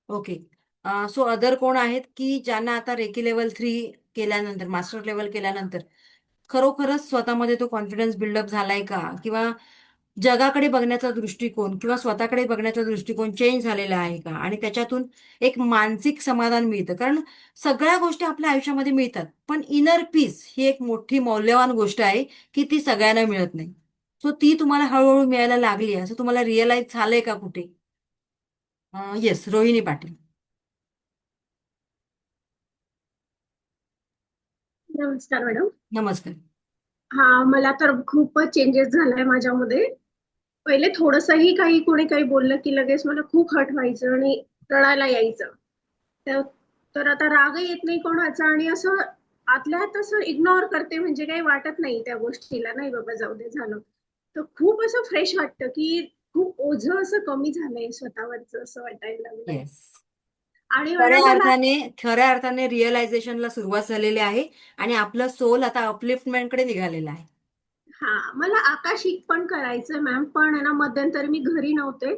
Okay. So other कोण आहेत की ज्यांना आता रेकी लेवल 3 केल्यानंतर, मास्टर लेवल केल्यानंतर खरोखरच स्वतःमध्ये तो कॉन्फिडन्स बिल्डअप झालाय का, किंवा जगाकडे बघण्याचा दृष्टिकोन किंवा स्वतःकडे बघण्याचा दृष्टिकोन चेंज झालेला आहे का, आणि त्याच्यातून एक मानसिक समाधान मिळतं. कारण सगळ्या गोष्टी आपल्या आयुष्यामध्ये मिळतात, पण इनर पीस ही एक मोठी मौल्यवान गोष्ट आहे की ती सगळ्यांना मिळत नाही. सो ती तुम्हाला हळूहळू मिळायला लागली आहे, असं तुम्हाला रिअलाइज झालंय का कुठे? येस, रोहिणी पाटील. नमस्कार मॅडम. नमस्कार. हा, मला तर खूपच चेंजेस झालाय माझ्यामध्ये. पहिले थोडंसंही काही कोणी काही बोललं की लगेच मला खूप हर्ट व्हायचं आणि रडायला यायचं. तर तर आता रागही येत नाही कोणाचा, आणि असं आतल्या आत असं इग्नोर करते, म्हणजे काही वाटत नाही त्या गोष्टीला, नाही बाबा जाऊ दे झालं. तर खूप असं फ्रेश वाटतं की खूप ओझं असं कमी झालंय स्वतःवरचं, असं वाटायला लागलंय. येस. आणि मला खऱ्या तर अर्थाने खऱ्या अर्थाने रिअलायझेशनला सुरुवात झालेली आहे, आणि आपलं सोल आता अपलिफ्टमेंटकडे निघालेलं आहे. हा, मला आकाशिक पण करायचं मॅम, पण आहे ना मध्यंतरी मी घरी नव्हते.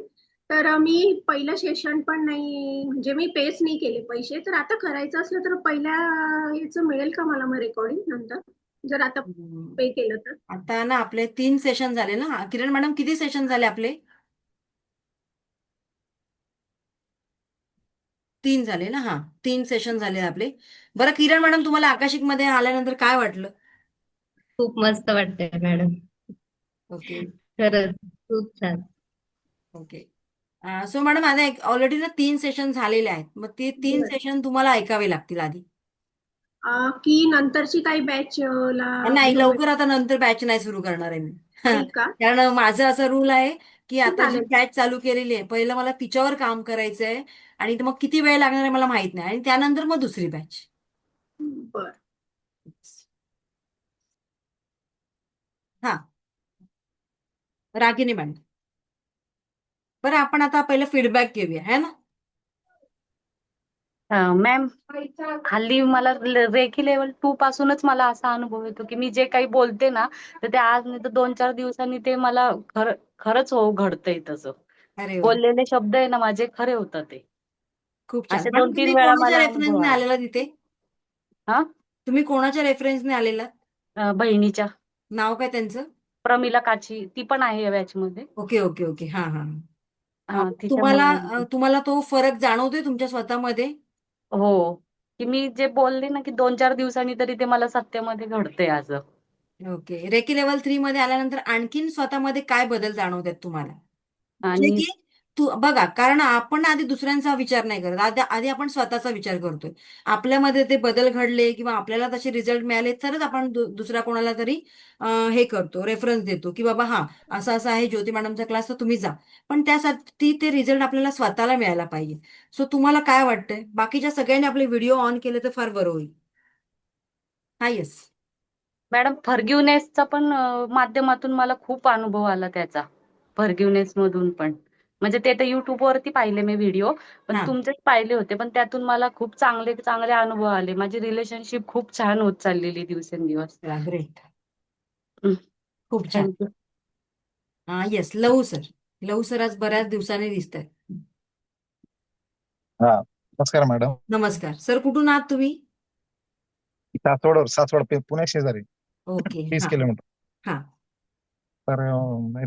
तर मी पहिलं सेशन पण नाही, म्हणजे मी पेच नाही केले पैसे. तर आता करायचं असलं तर पहिल्या ह्याचं मिळेल का मला मग रेकॉर्डिंग नंतर, जर आता हम्म. पे केलं तर? आता ना आपले 3 सेशन झाले ना, किरण मॅडम, किती सेशन झाले आपले? 3 झाले ना, हा. 3 सेशन झाले आपले. बरं किरण मॅडम, तुम्हाला आकाशिक मध्ये आल्यानंतर काय वाटलं? खूप मस्त वाटतंय मॅडम. ओके. खरंच खूप छान. ओके. सो मॅडम, आता ऑलरेडी ना 3 सेशन झालेले आहेत, मग ते 3 बरं. सेशन तुम्हाला ऐकावे लागतील आधी. की नंतरची काही बॅच ला नाही, जो लवकर आता नंतर बॅच नाही सुरू करणार आहे मी. नाही का? कारण माझं असं रूल आहे की आता जी चालेल. बॅच चालू केलेली आहे, पहिलं मला तिच्यावर काम करायचं आहे, आणि मग किती वेळ लागणार आहे मला माहित नाही, आणि त्यानंतर मग दुसरी बॅच. बर. हा. रागिनी मॅडम. बरं, आपण आता पहिलं फीडबॅक घेऊया, है ना? मॅम, हल्ली मला रेकी लेवल 2 पासूनच मला असा अनुभव येतो की मी जे काही बोलते ना, तर ते आज नाही तर 2-4 दिवसांनी ते मला खरंच हो घडतंय तसं. अरे वा. बोललेले शब्द आहे ना माझे खरे होतात ते. खूप छान असे मॅडम. 2-3 तुम्ही वेळा कोणाच्या मला अनुभव रेफरन्सने आला. आलेला तिथे? हा. तुम्ही कोणाच्या रेफरन्सने आलेला? बहिणीच्या नाव काय त्यांचं? प्रमिला काची, ती पण आहे या बॅच मध्ये. Okay, okay, okay. हा, हा. तिच्यामुळे तुम्हाला आली. तुम्हाला तो फरक जाणवतोय तुमच्या स्वतःमध्ये? हो. की मी जे बोलले ना की 2-4 दिवसांनी तरी ते मला सत्यामध्ये घडतंय असं. ओके. रेकी लेवल 3 मध्ये आल्यानंतर आणखीन स्वतःमध्ये काय बदल जाणवतात तुम्हाला? जे आणि की तू बघा, कारण आपण आधी दुसऱ्यांचा विचार नाही करत, आधी आधी आपण स्वतःचा विचार करतोय. आपल्यामध्ये ते बदल घडले किंवा आपल्याला तसे रिझल्ट मिळाले तरच आपण दुसऱ्या कोणाला तरी हे करतो, रेफरन्स देतो की बाबा हा, असं असं आहे ज्योती मॅडमचा क्लास, तर तुम्ही जा. पण त्यासाठी ते रिझल्ट आपल्याला स्वतःला मिळायला पाहिजे. सो तुम्हाला काय वाटतंय, बाकीच्या सगळ्यांनी आपले व्हिडिओ ऑन केले तर फार बरं होईल. हा, येस. मॅडम, फॉरगिव्हनेसचा पण माध्यमातून मला खूप अनुभव आला त्याचा. फॉरगिव्हनेस मधून पण, म्हणजे ते तर युट्यूब वरती पाहिले मी व्हिडिओ, पण हा. तुमचेच पाहिले होते. पण त्यातून मला खूप चांगले चांगले अनुभव आले. माझी रिलेशनशिप खूप छान होत चाललेली दिवसेंदिवस. ग्रेट. खूप छान. थँक्यू. हा, येस. लहू सर. लहू सर आज बऱ्याच दिवसांनी दिसत आहेत. हा, नमस्कार मॅडम. नमस्कार सर, कुठून आहात तुम्ही? सासवड पुणे शेजारी, ओके. 30 हा. किलोमीटर. हा. तर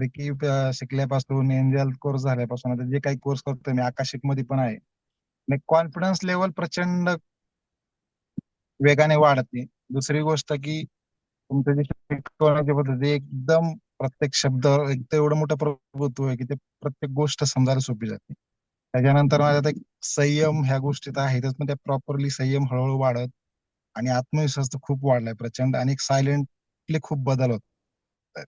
रेकी शिकल्यापासून, एंजल कोर्स झाल्यापासून आता जे काही कोर्स करतोय मी, आकाशिक मध्ये पण आहे. कॉन्फिडन्स लेवल प्रचंड वेगाने वाढते. दुसरी गोष्ट की तुमचं जे शिकवण्याची पद्धती एकदम, प्रत्येक शब्द एकदम एवढं मोठं प्रभुत्व आहे की ते प्रत्येक गोष्ट समजायला सोपी जाते. त्याच्यानंतर माझ्यात एक संयम ह्या गोष्टीत आहेतच, पण त्या प्रॉपरली संयम हळूहळू वाढत, आणि आत्मविश्वास तर खूप वाढलाय प्रचंड, आणि सायलेंटली खूप बदल होत आहेत.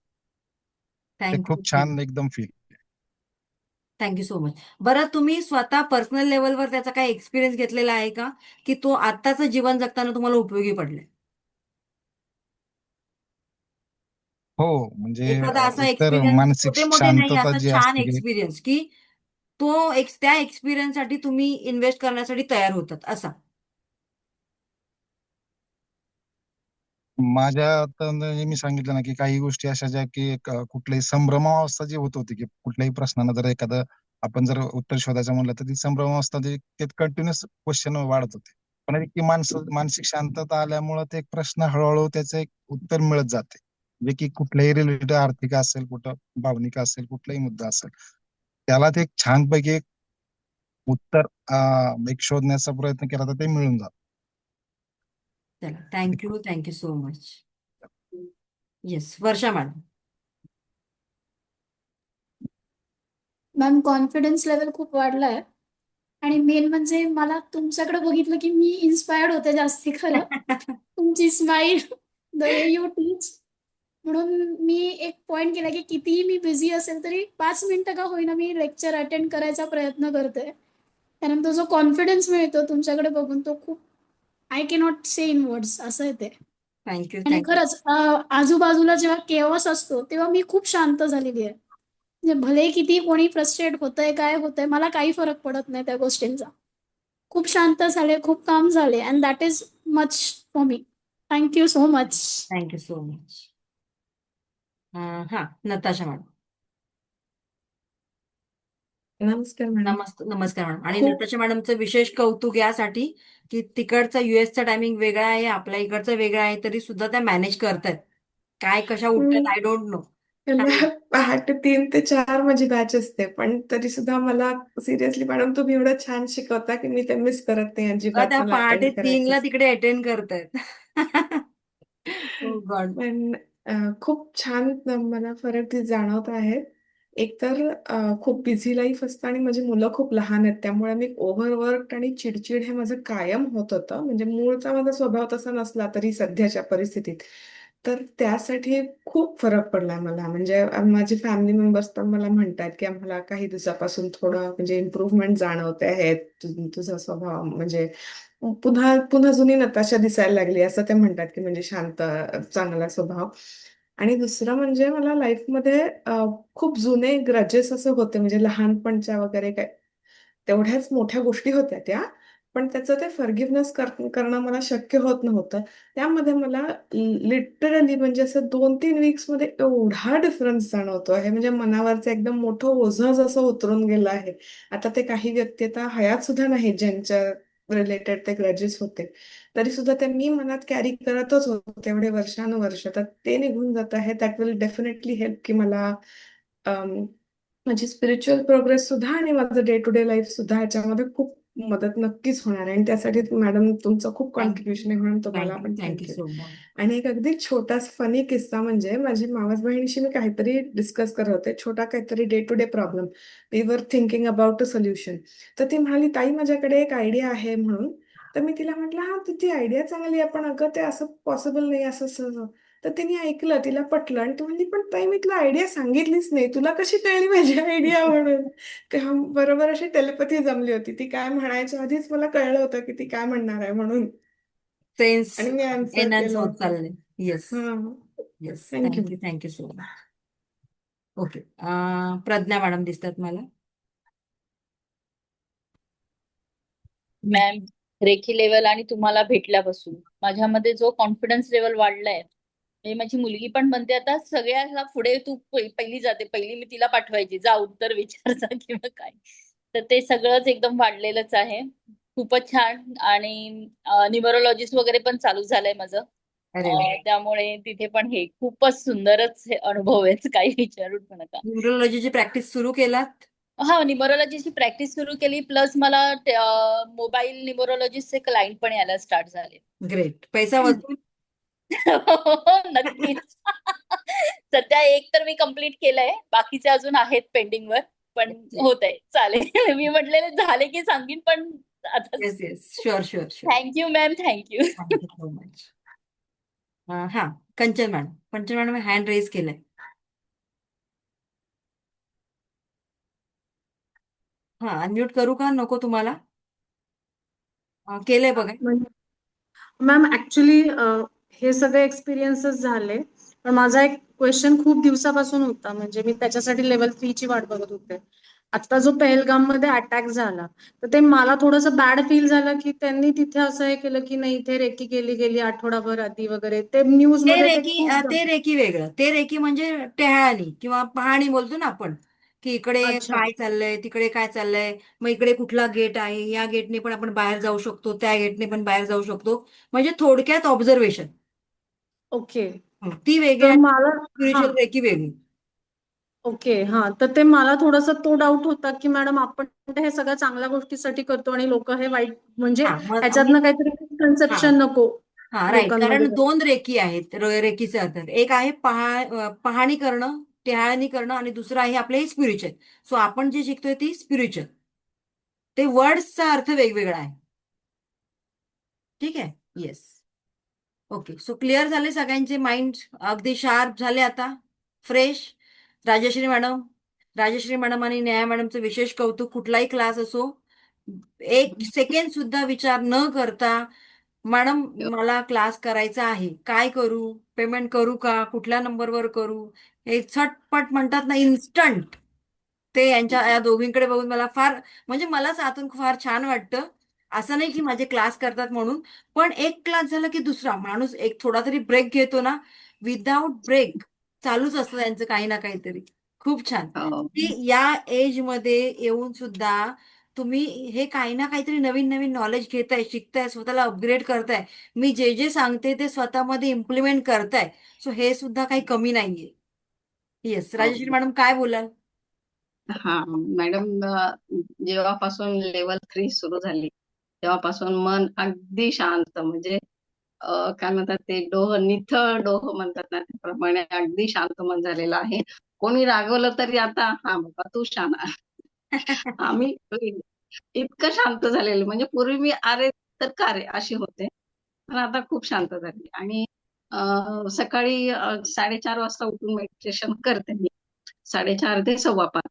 ते थँक्यू. खूप छान एकदम फील. Thank you so much. बरं, तुम्ही स्वतः पर्सनल लेवलवर त्याचा काही एक्सपिरियन्स घेतलेला आहे का, की तो आत्ताचं जीवन जगताना तुम्हाला उपयोगी पडलाय? हो, म्हणजे एखादा असा एकतर एक्सपिरियन्स, मानसिक छोटे मोठे नाही, शांतता असा जी छान असते की एक्सपिरियन्स की तो त्या एक्सपिरियन्स साठी तुम्ही इन्व्हेस्ट करण्यासाठी तयार होतात असा? माझ्या आता मी सांगितलं ना की काही गोष्टी अशा ज्या की कुठल्याही संभ्रमावस्था जी होत होती की कुठल्याही प्रश्नानं जर एखादं आपण जर उत्तर शोधायचं म्हणलं तर ती संभ्रमावस्था ते कंटिन्युअस क्वेश्चन वाढत होते. पण एक की मानसिक शांतता आल्यामुळं ते एक प्रश्न हळूहळू त्याचं एक उत्तर मिळत जाते. जे की कुठल्याही रिलेटेड आर्थिक असेल, कुठं भावनिक असेल, कुठलाही मुद्दा असेल, त्याला ते एक छानपैकी एक उत्तर एक शोधण्याचा प्रयत्न केला तर ते मिळून जातं. चला, थँक्यू सो मच. येस, वर्षा मॅडम. मॅम, कॉन्फिडन्स लेवल खूप वाढलाय आणि मेन म्हणजे मला तुमच्याकडे बघितलं की मी इन्स्पायर्ड होते जास्ती खरं. तुमची स्माईल, द वे यू टीच. म्हणून मी एक पॉइंट केला की कितीही मी बिझी असेल तरी 5 मिनिटं का होईना मी लेक्चर अटेंड करायचा प्रयत्न करते. कारण तो जो कॉन्फिडन्स मिळतो तुमच्याकडे बघून तो खूप I cannot say in words असं आहे ते. थँक्यू आणि थँक्यू खरंच आजूबाजूला जेव्हा केओस असतो तेव्हा मी खूप शांत झालेली आहे. म्हणजे भले किती कोणी फ्रस्ट्रेट होतंय काय होतंय मला काही फरक पडत नाही त्या गोष्टींचा. खूप शांत झाले, खूप काम झाले and that is much for me. Thank you so much. Thank you so much. हा, नताशा मॅडम. नमस्कार मॅडम. नमस्कार मॅडम. आणि खूप नताशा मॅडमचं विशेष कौतुक यासाठी की तिकडचा युएसचा टायमिंग वेगळा आहे, आपल्या इकडचा वेगळा आहे, तरी सुद्धा त्या मॅनेज करतायत. काय कशा उठतात आय डोंट नो. पहाटे 3 ते 4 माझी बॅच असते, पण तरी सुद्धा मला सिरियसली मॅडम तुम्ही एवढं छान शिकवता की मी ते मिस करत नाही अजिबात. त्या मला पहाटे अटेंड 3ला करायचंच. तिकडे अटेंड करतायत. ओ गॉड. पण खूप छान मला फरक ते जाणवत आहेत. एकतर खूप बिझी लाईफ असतं आणि माझी मुलं खूप लहान आहेत, त्यामुळे मी ओव्हरवर्क आणि चिडचिड हे माझं कायम होत होतं. म्हणजे मूळचा माझा स्वभाव तसा नसला तरी सध्याच्या परिस्थितीत. तर त्यासाठी खूप फरक पडलाय मला. म्हणजे माझे फॅमिली मेंबर्स पण मला म्हणतात की आम्हाला काही दिवसापासून थोडं म्हणजे इम्प्रूव्हमेंट जाणवते आहे. तुझा स्वभाव म्हणजे पुन्हा पुन्हा जुनी नताशा दिसायला लागली असं ते म्हणतात की म्हणजे शांत चांगला स्वभाव. आणि दुसरं म्हणजे मला लाईफमध्ये खूप जुने ग्रजेस असं होते म्हणजे लहानपणच्या वगैरे काय तेवढ्याच मोठ्या गोष्टी होत्या त्या, पण त्याचं ते फॉरगिव्हनेस करणं मला शक्य होत नव्हतं. त्यामध्ये मला लिटरली म्हणजे असं 2-3 वीक्समध्ये एवढा डिफरन्स जाणवतो आहे. म्हणजे मनावरचं एकदम मोठं ओझं जसं उतरून गेलं आहे. आता ते काही व्यक्ती आता हयात सुद्धा नाहीत ज्यांच्या रिलेटेड ते ग्रजेस होते. तरी सुद्धा ते मी मनात कॅरी करतच होते एवढे वर्षानुवर्ष. तर ते निघून जात आहे. दॅट विल डेफिनेटली हेल्प की मला माझी स्पिरिच्युअल प्रोग्रेस सुद्धा आणि माझं डे टू डे लाईफ सुद्धा ह्याच्यामध्ये खूप मदत नक्कीच होणार आहे. आणि त्यासाठी मॅडम तुमचं खूप कॉन्ट्रीब्युशन आहे म्हणून तुम्हाला पण थँक्यू थँक्यू. So much. आणि एक अगदी छोटासा फनी किस्सा म्हणजे माझी मावस बहिणीशी मी काहीतरी डिस्कस करत होते. छोटा काहीतरी day to day problem. We were thinking about a solution. तर ती म्हणाली, ताई माझ्याकडे एक आयडिया आहे म्हणून. तर मी तिला म्हटलं, हा तुझी आयडिया चांगली आहे पण अगं ते असं पॉसिबल नाही असं सहज. तर तिने ऐकलं, तिला पटलं आणि ती म्हणली, पण ताई मी तुला आयडिया सांगितलीच नाही, तुला कशी कळली माझी आयडिया म्हणून. तेव्हा बरोबर अशी टेलिपॅथी जमली होती. ती काय म्हणायच्या आधीच मला कळलं होतं की ती काय म्हणणार आहे म्हणून. सेन्स आणि मी आन्सर एनहान्स केलं होत होतं. चाललंय. येस. हा, yes, thank you. Thank you so much. Okay, Pragya madam दिसतात मला. मॅम, रेखी लेवल आणि तुम्हाला भेटल्यापासून माझ्यामध्ये जो कॉन्फिडन्स लेवल वाढलाय, म्हणजे माझी मुलगी पण म्हणते आता सगळ्याला पुढे तू पहिली जाते, पहिली मी तिला पाठवायची, जा उत्तर विचारचा किंवा काय. तर ते सगळंच एकदम वाढलेलंच आहे. खूपच छान. आणि न्यूमरोलॉजिस्ट वगैरे पण चालू झालंय माझं. अरे वा. त्यामुळे तिथे पण हे खूपच सुंदरच हे अनुभव आहेत, काही विचारू पण नका. न्यूरोलॉजीची प्रॅक्टिस सुरू केलात? हा, न्यूमरोलॉजीची प्रॅक्टिस सुरू केली, प्लस मला मोबाईल न्यूमरोलॉजीचे क्लायंट पण यायला स्टार्ट झाले. ग्रेट. पैसा वसूल? नक्कीच. सध्या एक तर मी कंप्लीट केलंय, बाकीचे अजून आहेत पेंडिंगवर, पण होत आहे, चालेल. मी म्हटलेले झाले की सांगेन, पण आता yes yes, sure sure sure. Thank you ma'am, thank you. Thank you so much. हा, कंचन मॅडम. कंचन मॅडम हँड रेज केलाय. हा, अनम्यूट करू का नको तुम्हाला? केलंय बघा. मॅम ऍक्च्युली हे सगळे एक्सपिरियन्सेस झाले, पण माझा एक क्वेश्चन खूप दिवसापासून होता, म्हणजे मी त्याच्यासाठी लेवल 3 ची वाट बघत होते. आता जो पहलगाम मध्ये अटॅक झाला तर ते मला थोडंसं बॅड फील झालं की त्यांनी तिथे असं हे केलं की नाही इथे रेकी केली गेली आठवडाभर आधी वगैरे, ते न्यूज मध्ये ते खूप ते रेकी वेगळं. ते रेकी म्हणजे टेहळणी किंवा पहाणी बोलतो ना आपण, की इकडे अच्छा. काय चाललंय, तिकडे काय चाललंय, मग इकडे कुठला गेट आहे, या गेटने पण आपण बाहेर जाऊ शकतो, त्या गेटने पण बाहेर जाऊ शकतो. म्हणजे थोडक्यात ऑब्झर्वेशन ओके. ती वेगळी तर आणि मला हा स्पिरिच्युअल रेकी वेगळी. ओके. हा, तर ते मला थोडासा तो डाऊट होता की मॅडम आपण तर हे सगळ्या चांगल्या गोष्टीसाठी करतो आणि लोक हे वाईट म्हणजे हा मग ह्याच्यातनं काहीतरी हा कन्सेप्शन नको हा राईट. लोकांमध्ये. कारण दोन रेकी आहेत रेकीचे अर्थ. एक आहे पाहणी करणं, टेहाळणी करणं, आणि दुसरं आहे आपले स्पिरिच्युअल. सो आपण जे शिकतोय ती स्पिरिच्युअल. ते वर्ड्सचा अर्थ वेगवेगळा आहे. ठीक आहे. येस. ओके. सो क्लिअर झाले सगळ्यांचे माइंड अगदी शार्प झाले आता, फ्रेश. राजश्री मॅडम आणि न्याया मॅडमचं विशेष कौतुक. कुठलाही क्लास असो, एक सेकंड सुद्धा विचार न करता, मॅडम मला क्लास करायचा आहे, काय करू, पेमेंट करू का, कुठल्या नंबरवर करू, हे झटपट म्हणतात ना, इन्स्टंट. ते या दोघींकडे बघून मला फार, म्हणजे मलाच आतून फार छान वाटतं. असं नाही की माझे क्लास करतात म्हणून, पण एक क्लास झाला की दुसरा माणूस एक थोडा तरी ब्रेक घेतो ना, विदाउट ब्रेक चालूच असतं त्यांचं काही ना काहीतरी. खूप छान हो. की या एज मध्ये येऊन सुद्धा तुम्ही हे काही ना काहीतरी नवीन नवीन नॉलेज घेताय, शिकताय, स्वतःला अपग्रेड करताय. मी जे जे सांगते ते स्वतःमध्ये इम्प्लिमेंट करताय. सो हे सुद्धा काही कमी नाहीये. येस, हो. राजेश्री मॅडम काय बोलाल? हा मॅडम, जेव्हापासून लेवल 3 सुरू झाली तेव्हापासून मन अगदी शांत, म्हणजे काय म्हणतात ते डोह निथळ डोह म्हणतात ना, त्याप्रमाणे अगदी शांत मन झालेलं आहे. कोणी रागवलं तरी आता हा बाबा तू शाना. आम्ही इतकं शांत झालेलं, म्हणजे पूर्वी मी अरे तर का रे अशी होते, पण आता खूप शांत झाली. आणि सकाळी 4:30 वाजता उठून मेडिटेशन करते मी, 4:30 ते 5:15.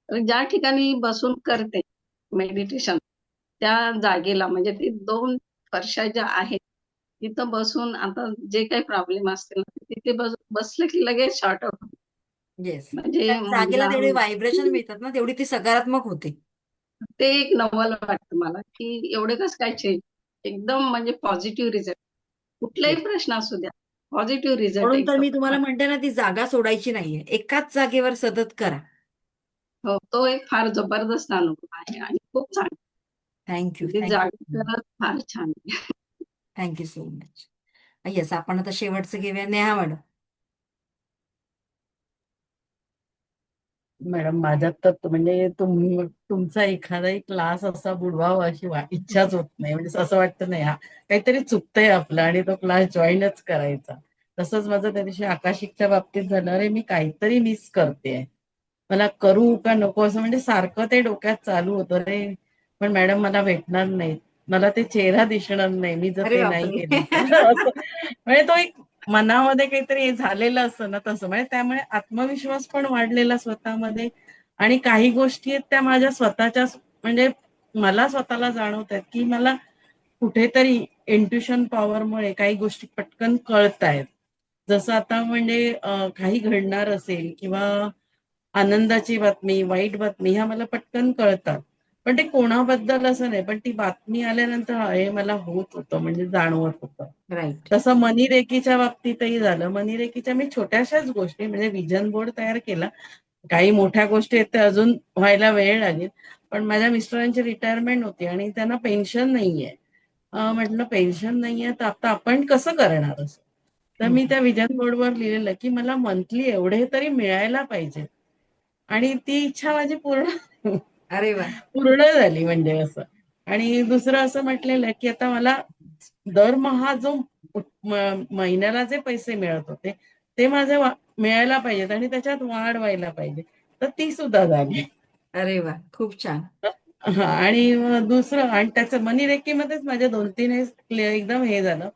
तर ज्या ठिकाणी बसून करते मेडिटेशन त्या जागेला, म्हणजे ती 2 फरशा ज्या आहेत तिथं बसून आता जे काही प्रॉब्लेम असतील ना, तिथे बसलं की लगेच शॉर्ट आउट. येस. म्हणजे त्या जागेला तेवढे व्हायब्रेशन मिळतात ना, तेवढी ती सकारात्मक होते. ते एक नवल वाटतं मला, की एवढे कसं काय चेंज, एकदम म्हणजे पॉझिटिव्ह रिझल्ट. येस. कुठलाही प्रश्न असू द्या, पॉझिटिव्ह रिझल्ट म्हणून तर एकदम. मी तुम्हाला म्हणते ना, ती जागा सोडायची नाहीये, एकाच जागेवर सतत करा. हो, तो एक फार जबरदस्त अनुभव आहे आणि खूप छान. थँक्यू, ती जागा थँक्यू, खरंच फार छान आहे. Thank you so much. येस, आपण आता शेवटचं घेऊया. नेहा मॅडम. मॅडम माझ्यात तर म्हणजे तुमचा एखादाही क्लास असा बुडवावा अशी इच्छाच होत नाही. म्हणजे असं वाटतं नाही, हा काहीतरी चुकतंय आपलं आणि तो क्लास जॉईनच करायचा. तसंच माझं त्या दिवशी आकाशिकच्या बाबतीत झालं, अरे मी काहीतरी मिस करते, मला करू का नको असं, म्हणजे सारखं ते डोक्यात चालू होतं. रे पण मॅडम मला भेटणार नाही, मला ते चेहरा दिसणार नाही मी जर अरे ते नाही बापरे. केलं तर. असं म्हणजे तो एक मनामध्ये काहीतरी हे झालेलं असतं ना तसं, म्हणजे त्यामुळे आत्मविश्वास पण वाढलेला स्वतःमध्ये. आणि काही गोष्टी आहेत त्या माझ्या स्वतःच्या, म्हणजे मला स्वतःला जाणवत आहेत की मला कुठेतरी इंट्युशन पॉवरमुळे काही गोष्टी पटकन कळतायत. जसं आता म्हणजे काही घडणार असेल किंवा आनंदाची बातमी, वाईट बातमी, ह्या मला पटकन कळतात. पण ते कोणाबद्दल असं नाही, पण ती बातमी आल्यानंतर हे मला होत होतं, म्हणजे जाणवत होतं. राईट. तसं मनीरेकीच्या बाबतीतही झालं. मनीरेकीच्या मी छोट्याशाच गोष्टी, म्हणजे विजन बोर्ड तयार केला. काही मोठ्या गोष्टी आहेत त्या अजून व्हायला वेळ लागेल. पण माझ्या मिस्टरांची रिटायरमेंट होती आणि त्यांना पेन्शन नाहीये. म्हटलं पेन्शन नाहीये तर आता आपण कसं करणार असं. तर मी त्या विजन बोर्डवर लिहिलेलं की मला मंथली एवढे तरी मिळायला पाहिजे. आणि ती इच्छा माझी पूर्ण अरे वा. पूर्ण झाली म्हणजे असं. आणि दुसरं असं म्हटलेलं की आता मला दरमहा जो महिन्याला जे पैसे मिळत होते ते माझे मिळायला पाहिजेत आणि त्याच्यात वाढ व्हायला पाहिजे. तर ती सुद्धा झाली. अरे वा, खूप छान. हा, आणि दुसरं, आणि त्याचं मनीरेकीमध्येच माझ्या 2-3 एकदम हे झालं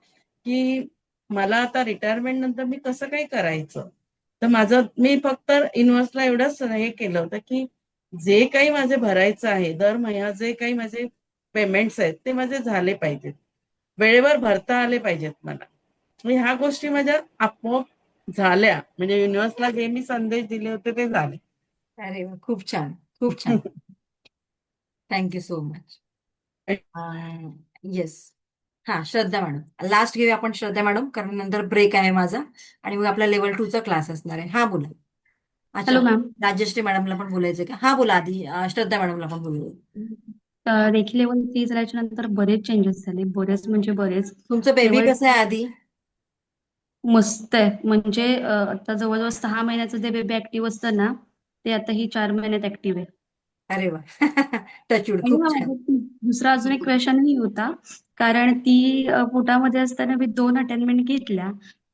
की मला आता रिटायरमेंट नंतर मी कसं काय करायचं. तर मी फक्त युनिव्हर्सला एवढंच हे केलं होतं की जे काही माझे भरायचं आहे दर महिना, जे काही माझे पेमेंट्स आहेत ते माझे झाले पाहिजेत, वेळेवर भरता आले पाहिजेत मला. म्हणजे ह्या गोष्टी माझ्या आपोआप झाल्या, म्हणजे युनिव्हर्सला जे मी संदेश दिले होते ते झाले. अरे वा, खूप छान, खूप छान. Thank you so much. येस. हा, श्रद्धा मॅडम लास्ट घेऊया आपण. श्रद्धा मॅडम, कारण नंतर ब्रेक आहे माझा आणि मग आपला लेवल 2 चा क्लास असणार आहे. हा, बोला. अच्छा, हॅलो मॅम. राजश्री मॅडमला पण बोलायचं का? हा बोला आधी, श्रद्धा मॅडमला पण बोलूया. रेकी लेवल 3 झाल्याच्या नंतर बरेच चेंजेस झाले, बरेच म्हणजे बरेच. तुमचं बेबी केवळ कसं आहे आधी? मस्त आहे. म्हणजे आता जवळजवळ 6 महिन्याचं जे बेबी ऍक्टिव्ह असतं ना, ते आता ही 4 महिन्यात ऍक्टिव्ह आहे. अरे वा टचवूड, आणि खूप हा छान. माझा दुसरा अजून एक क्वेश्चनही होता, कारण ती पोटामध्ये असताना मी 2 अटेंडमेंट घेतल्या,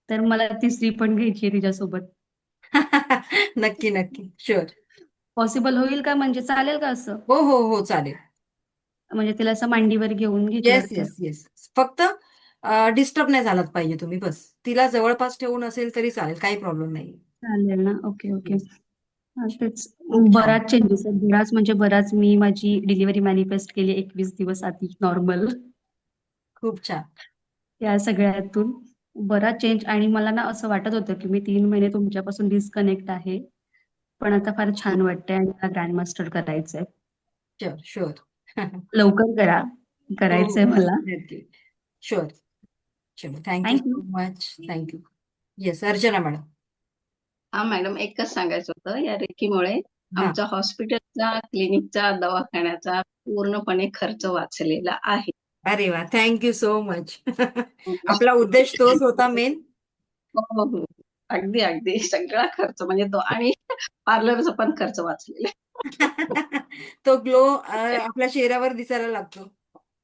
तर मला तिसरी पण घ्यायची आहे तिच्यासोबत. नक्की नक्की, शुअर. पॉसिबल होईल का, म्हणजे चालेल का असं? हो हो हो, चालेल. म्हणजे तिला असं मांडीवर घेऊन घेतलं येस तर? येस येस, फक्त डिस्टर्ब नाही झालाच पाहिजे तुम्ही, बस. तिला जवळपास ठेवून असेल तरी चालेल, काही प्रॉब्लेम नाही. चालेल ना? Okay okay. Yes. हा, तेच खूप छान. बराच चेंजेस आहेत, बराच म्हणजे बराच. मी माझी डिलिव्हरी मॅनिफेस्ट केली 21 दिवस आधी नॉर्मल. खूप छान. या सगळ्यातून बराच चेंज. आणि मला ना असं वाटत होतं की मी 3 महिने तुमच्यापासून डिस्कनेक्ट आहे, पण आता फार छान वाटतंय आणि मला ग्रँड मास्टर करायचंय. Sure sure. लवकर करा, हो करायचंय हो, मला. नक्की. शुअर. चलो, thank you thank you. So much. Thank you. Yes, Archana madam. हा मॅडम, एकच सांगायचं होतं, या रेकीमुळे हा, आमचा हॉस्पिटलचा, क्लिनिकचा, दवाखान्याचा पूर्णपणे खर्च वाचलेला आहे. अरे वा, थँक्यू सो मच. आपला उद्देश तोच होता मेन. हो हो हो. अगदी अगदी सगळा खर्च म्हणजे तो, आणि पार्लरचा पण खर्च वाचलेला आहे. तो ग्लो आपल्या चेहऱ्यावर दिसायला लागतो.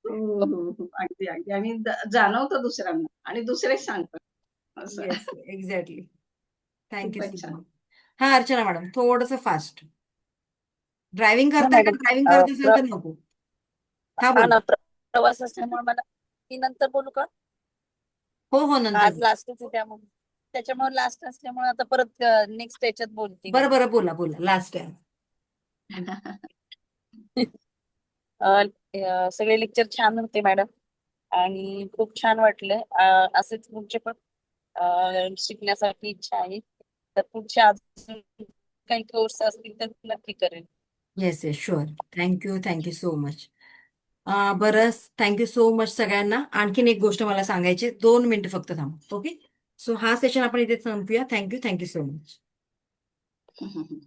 हो हो हो, अगदी अगदी. आणि जाणवतं दुसऱ्यांना, आणि दुसरे सांगतात असं. Yes, exactly. थँक्यू खूपच सो छान. मच. हा, अर्चना मॅडम, थोडस फास्ट. ड्रायव्हिंग हा करताय का? मॅडम, ड्रायव्हिंग करत असेल तर नको. हा, हा बोला. ना, प्रवास असल्यामुळे मला, मी नंतर बोलू का? हो हो, नंतर आज बोला. लास्टच आहे त्याच्यामुळे लास्ट असल्यामुळे आता परत नेक्स्ट याच्यात बोलते मी. बरं बरं, बोला बोला, लास्ट आहे. सगळे लेक्चर छान होते मॅडम, आणि खूप छान वाटलं. असेच पुढचे पण शिकण्यासाठी इच्छा आहे, तर पुढचे अजून काही कोर्स असतील तर नक्की करेन. Yes yes, sure. Thank you so much. बरं, थँक्यू सो मच सगळ्यांना. आणखीन एक गोष्ट मला सांगायची, 2 मिनिटं फक्त थांबा. ओके, सो हा सेशन आपण इथे संपूया. Thank you so much.